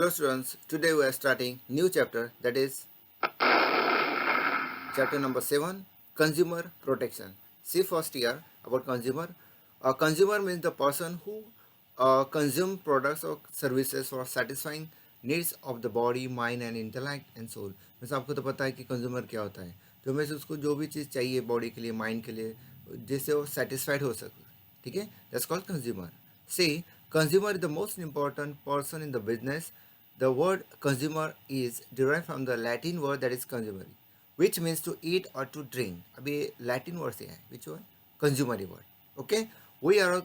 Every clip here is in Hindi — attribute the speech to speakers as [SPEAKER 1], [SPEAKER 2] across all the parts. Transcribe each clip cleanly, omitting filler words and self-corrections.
[SPEAKER 1] Hello students, today we are starting new chapter, that is chapter number 7, consumer protection. See first here about consumer. Consumer means the person who consume products or services for satisfying needs of the body, mind and intellect and soul. वैसे आपको तो पता है कि कंज्यूमर क्या होता है, तो हमें से उसको जो भी चीज़ चाहिए बॉडी के लिए, माइंड के लिए, जिससे वो सेटिस्फाइड हो सके, ठीक है, that's called consumer. See consumer is the most important person in the business. The word consumer is derived from the Latin word that is consumere, which means to eat or to drink. अभी Latin word से है, which one? Consumere word. Okay, we are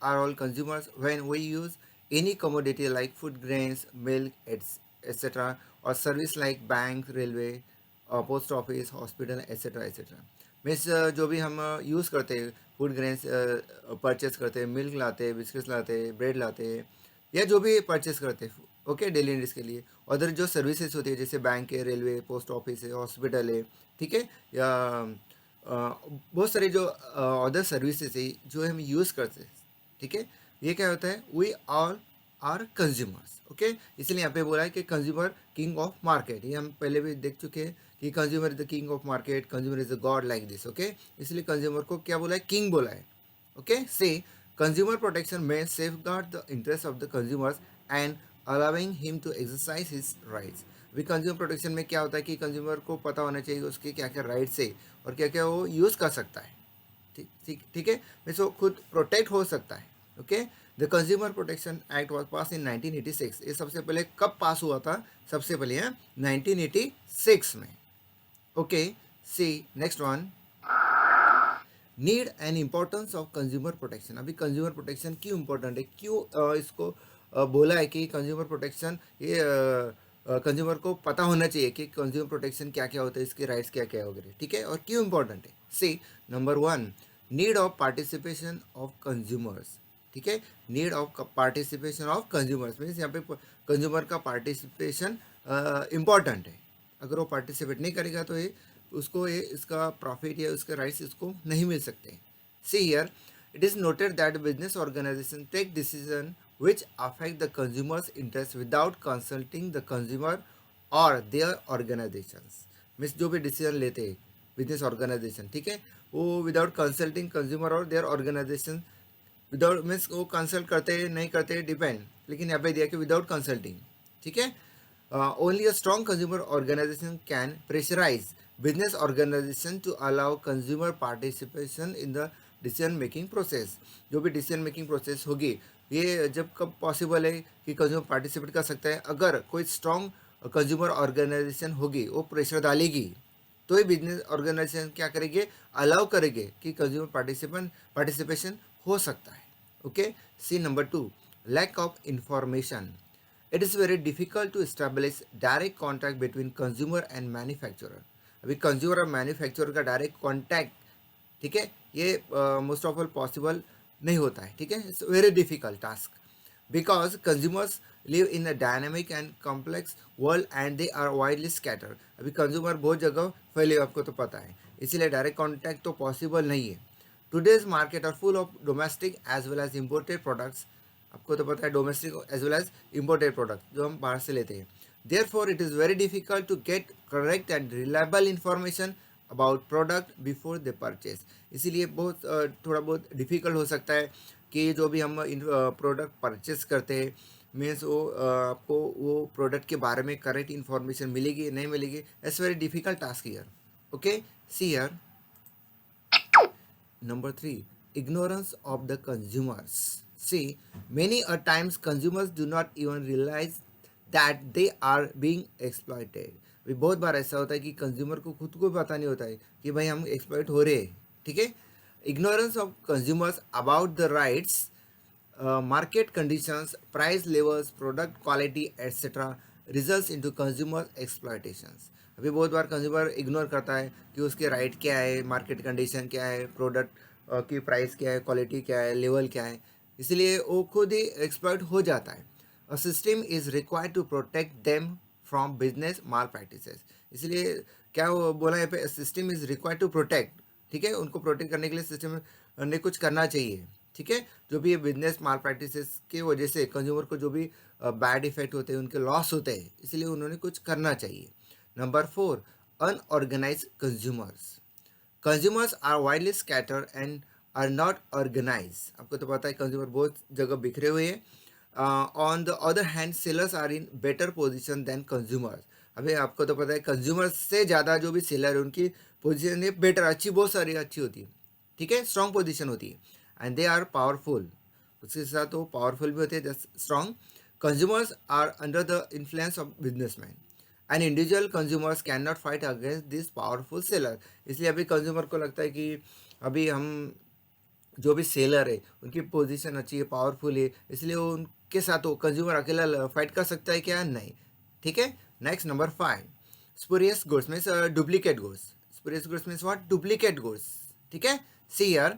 [SPEAKER 1] all consumers when we use any commodity like food, grains, milk, etc., or service like bank, railway, post office, hospital, etcetera etcetera. Means जो भी हम यूज़ करते हैं, फूड ग्रेन्स परचेस करते हैं, मिल्क लाते हैं, बिस्किट्स लाते हैं, ब्रेड लाते हैं, या जो भी परचेस करते हैं, ओके, डेली नीड्स के लिए. अदर जो सर्विसेज होती है जैसे बैंक है, रेलवे, पोस्ट ऑफिस है, हॉस्पिटल है, ठीक है, या बहुत सारे जो अदर सर्विसेज है जो हम यूज़ करते हैं, ठीक है, ये क्या होता है, we all are consumers. Okay, इसलिए यहाँ पे बोला है कि कंज्यूमर किंग ऑफ मार्केट. ये हम पहले भी देख चुके हैं कि consumer is the king of market, consumer is the god like this. Okay, इसलिए कंज्यूमर को क्या बोला है, किंग बोला है. ओके, से कंज्यूमर प्रोटेक्शन में safeguard the interest of the consumers and allowing him to exercise his rights. अभी कंज्यूमर प्रोटेक्शन में क्या होता है कि कंज्यूमर को पता होना चाहिए उसके क्या क्या राइट्स है और क्या क्या वो यूज़ कर सकता है. ठीक ठीक ठीक है, मीन्स वो खुद प्रोटेक्ट हो सकता है. Okay, the consumer protection act was pass in 1986. ये सबसे पहले कब पास हुआ था, सबसे पहले है 1986 में. Okay, see next one, need and importance of consumer protection. अभी कंज्यूमर प्रोटेक्शन क्यों इम्पोर्टेंट है, क्यों इसको बोला है कि कंज्यूमर प्रोटेक्शन, ये कंज्यूमर को पता होना चाहिए कि कंज्यूमर प्रोटेक्शन क्या क्या होता है, इसके राइट्स क्या क्या वगैरह, ठीक है, और क्यों इम्पोर्टेंट है. See number 1, need of participation of consumers. ठीक है, need of participation of consumers means यहाँ पे कंज्यूमर का पार्टिसिपेशन इम्पॉर्टेंट है. अगर वो पार्टिसिपेट नहीं करेगा तो ये उसको ये इसका प्रॉफिट या उसके राइट्स इसको नहीं मिल सकते. See here, it is noted that business organisation take decision which affect the consumer's interest without consulting the consumer or their organizations. Means जो भी डिसीजन लेते हैं बिजनेस ऑर्गेनाइजेशन, ठीक है, वो विदाउट कंसल्टिंग कंज्यूमर और देयर ऑर्गेनाइजेशन, विदाउट मीन्स वो कंसल्ट करते हैं नहीं करते डिपेंड, लेकिन यहाँ पे दिया कि विदाउट कंसल्टिंग. ठीक है, only a strong consumer organisation can pressurise business organisation to allow consumer participation in the decision making process. जो भी डिसीजन मेकिंग प्रोसेस होगी, ये जब कब पॉसिबल है कि कंज्यूमर पार्टिसिपेट कर सकता है, अगर कोई स्ट्रॉन्ग कंज्यूमर ऑर्गेनाइजेशन होगी, वो प्रेशर डालेगी, तो ये बिजनेस ऑर्गेनाइजेशन क्या करेंगे, अलाउ करेंगे कि कंज्यूमर पार्टिसिपेशन हो सकता है. Okay, see number 2, lack of information. It is very difficult to establish direct contact between consumer and manufacturer. अभी कंज्यूमर और मैन्युफैक्चरर का डायरेक्ट कॉन्टैक्ट, ठीक है, ये मोस्ट ऑफ ऑल पॉसिबल नहीं होता है. ठीक है, it's very difficult task because consumers live in a dynamic and complex world and they are widely scatter. अभी कंज्यूमर बहुत जगह फैले, आपको तो पता है, इसीलिए डायरेक्ट कॉन्टैक्ट तो पॉसिबल नहीं है. Today's market are full of domestic as well as imported products. आपको तो पता है, domestic as well as imported product जो हम बाहर से लेते हैं. Therefore it is very difficult to get correct and reliable information about product before they purchase. इसीलिए बहुत थोड़ा बहुत डिफ़िकल्ट हो सकता है कि जो भी हम प्रोडक्ट परचेस करते हैं, मीन्स वो आपको वो प्रोडक्ट के बारे में करेक्ट इन्फॉर्मेशन मिलेगी नहीं मिलेगी. It's very difficult task here. Okay, see here number 3, ignorance of the consumers. See, many a times consumers do not even realize that they are being exploited. भी बहुत बार ऐसा होता है कि कंज्यूमर को खुद को पता नहीं होता है कि भाई हम एक्सप्लॉइट हो रहे हैं. ठीक है, ignorance of consumers about the rights, market conditions, price levels, product quality, etc. results into consumer exploitations. अभी बहुत बार कंज्यूमर इग्नोर करता है कि उसके राइट क्या है, मार्केट कंडीशन क्या है, प्रोडक्ट की प्राइस क्या है, क्वालिटी क्या है, लेवल क्या है, इसलिए वो खुद ही एक्सप्लॉइट हो जाता है. A system is required to protect them from business malpractices. इसलिए क्या वो बोला यहाँ पे, system is required to protect. ठीक है, उनको प्रोटेक्ट करने के लिए सिस्टम ने कुछ करना चाहिए. ठीक है, जो भी ये बिजनेस माल प्रैक्टिसेस की वजह से कंज्यूमर को जो भी बैड इफेक्ट होते हैं, उनके लॉस होते हैं, इसलिए उन्होंने कुछ करना चाहिए. Number 4, unorganise consumers. Consumers are widely scattered and are not organise. आपको तो पता है कंज्यूमर बहुत जगह बिखरे हुए हैं. On the other hand sellers are in better position than consumers. अभी आपको तो पता है कंज्यूमर्स से ज़्यादा जो भी सेलर है उनकी पोजिशन बेटर, अच्छी, बहुत सारी अच्छी होती है. ठीक है, स्ट्रॉन्ग पोजिशन होती है. And they are powerful. उसके साथ वो पावरफुल भी होते हैं, just strong. Consumers are under the influence of businessman and individual consumers can not fight against this powerful seller. इसलिए अभी कंज्यूमर को लगता है कि अभी हम जो भी सेलर है उनकी पोजीशन अच्छी है, पावरफुल है, इसलिए वो उनके साथ वो कंज्यूमर अकेला फाइट कर सकता है क्या? नहीं. ठीक है. Next number 5, spurious goods means duplicate goods. Spurious goods means what? Duplicate goods. ठीक है. See here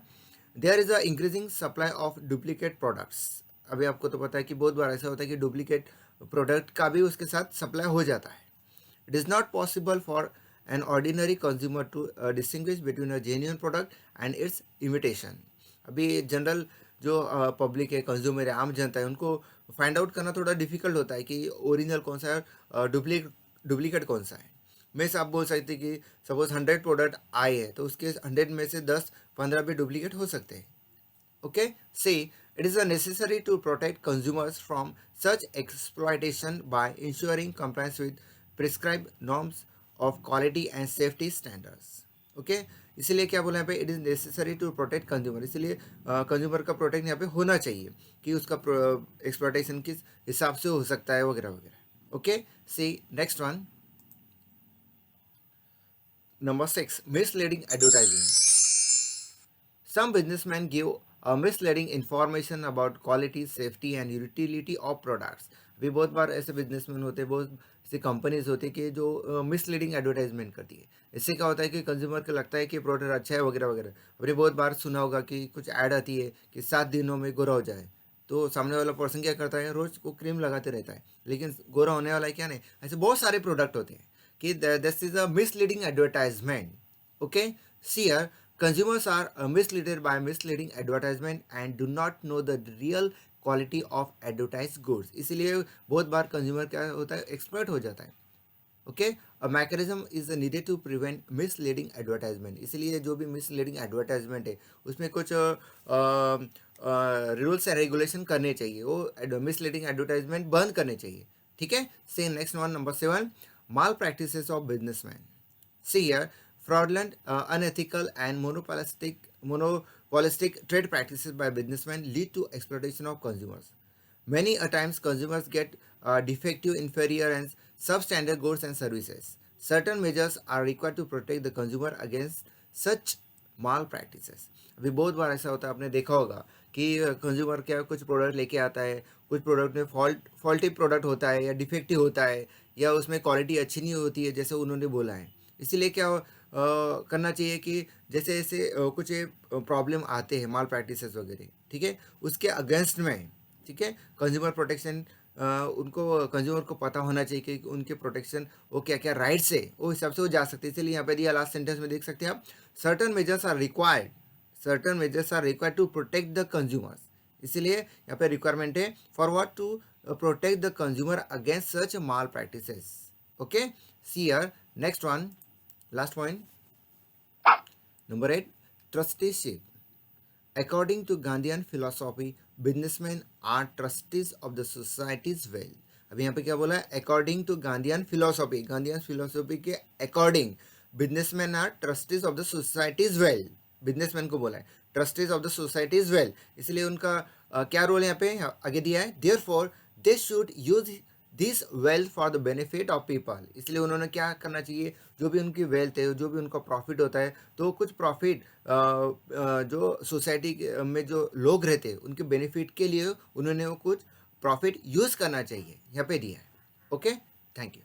[SPEAKER 1] there is a increasing supply of duplicate products. अभी आपको तो पता है कि बहुत बार ऐसा होता है कि डुप्लीकेट प्रोडक्ट का भी उसके साथ सप्लाई हो जाता है. It is not possible for an ordinary consumer to distinguish between a genuine product and its imitation. अभी जनरल जो पब्लिक है, कंज्यूमर है, आम जनता है, उनको फाइंड आउट करना थोड़ा डिफिकल्ट होता है कि ओरिजिनल कौन सा है, डुप्लीकेट कौन सा है. मैं आप बोल सकते कि सपोज 100 प्रोडक्ट आए हैं तो उसके 100 में से 10-15 भी डुप्लीकेट हो सकते हैं. Okay, see, it is necessary to protect consumers from such exploitation by ensuring compliance with prescribed norms of quality and safety standards. Okay, इसीलिए क्या बोला यहाँ पे, it is necessary to protect consumer. इसलिए कंज्यूमर का प्रोटेक्ट यहाँ पे होना चाहिए कि उसका एक्सप्लॉयटेशन किस हिसाब से हो सकता है वगैरह वगैरह. Okay, see next one, number 6, misleading advertising. Some businessmen give misleading information about quality, safety and utility of products. अभी बहुत बार ऐसे बिजनेसमैन होते हैं, बहुत सी कंपनीज होती है कि जो मिसलीडिंग एडवर्टाइजमेंट करती है. इससे क्या होता है कि कंज्यूमर को लगता है कि प्रोडक्ट अच्छा है वगैरह वगैरह. अभी बहुत बार सुना होगा कि कुछ ऐड आती है कि 7 दिनों में गोरा हो जाए, तो सामने वाला पर्सन क्या करता है, रोज को क्रीम लगाते रहता है, लेकिन गोरा होने वाला है क्या? नहीं. ऐसे बहुत सारे प्रोडक्ट होते हैं कि this is a misleading advertisement. Okay, see here, consumers are misled by misleading advertisement and do not know the real quality of advertised goods. इसीलिए बहुत बार कंज्यूमर क्या होता है, एक्सपर्ट हो जाता है. Okay, a mechanism is needed to prevent misleading advertisement. इसीलिए जो भी मिसलीडिंग एडवर्टाइजमेंट है उसमें कुछ रूल्स एंड रेगुलेशन करने चाहिए, वो मिसलीडिंग एडवर्टाइजमेंट बंद करने चाहिए. ठीक है. से next one, number 7, mall practices of businessman. See here, fraudulent, unethical, and monopolistic trade practices by businessmen lead to exploitation of consumers. Many a times, consumers get defective, inferior, and substandard goods and services. Certain measures are required to protect the consumer against such mall practices. अभी बहुत बार ऐसा होता है, आपने देखा होगा कि कंज्यूमर क्या कुछ प्रोडक्ट लेके आता है, कुछ प्रोडक्ट में फॉल्टी प्रोडक्ट होता है या डिफेक्टिव होता है या उसमें क्वालिटी अच्छी नहीं होती है जैसे उन्होंने बोला है. इसीलिए क्या करना चाहिए कि जैसे ऐसे कुछ प्रॉब्लम आते हैं माल प्रैक्टिसेस वगैरह, ठीक है, उसके अगेंस्ट में, ठीक है, कंज्यूमर प्रोटेक्शन, उनको कंज्यूमर को पता होना चाहिए कि उनके प्रोटेक्शन वो क्या क्या राइट्स है, वो हिसाब से वो जा सकते हैं. इसलिए यहाँ पे दिया लास्ट सेंटेंस में देख सकते हैं आप, certain measures are required to protect the consumers. इसलिए यहाँ पे रिक्वायरमेंट है for what, to protect the consumer against such malpractices. Okay, see here next one, last point, number 8, trusteeship. According to Gandhian philosophy, businessmen are trustees of the society's wealth. अभी यहाँ पे क्या बोला है, अकॉर्डिंग टू गांधीयन फिलोसॉफी के according businessman are trustees of the society's wealth. Businessman को बोला है trustees of the society's wealth. इसलिए उनका क्या रोल है यहाँ पे आगे दिया है, therefore they should use this wealth for the benefit of people. इसलिए उन्होंने क्या करना चाहिए, जो भी उनकी वेल्थ है, जो भी उनका प्रॉफिट होता है, तो कुछ प्रॉफिट जो सोसाइटी में जो लोग रहते हैं उनके बेनिफिट के लिए उन्होंने वो कुछ प्रॉफिट यूज़ करना चाहिए, यहाँ पे दिया है. Okay, thank you.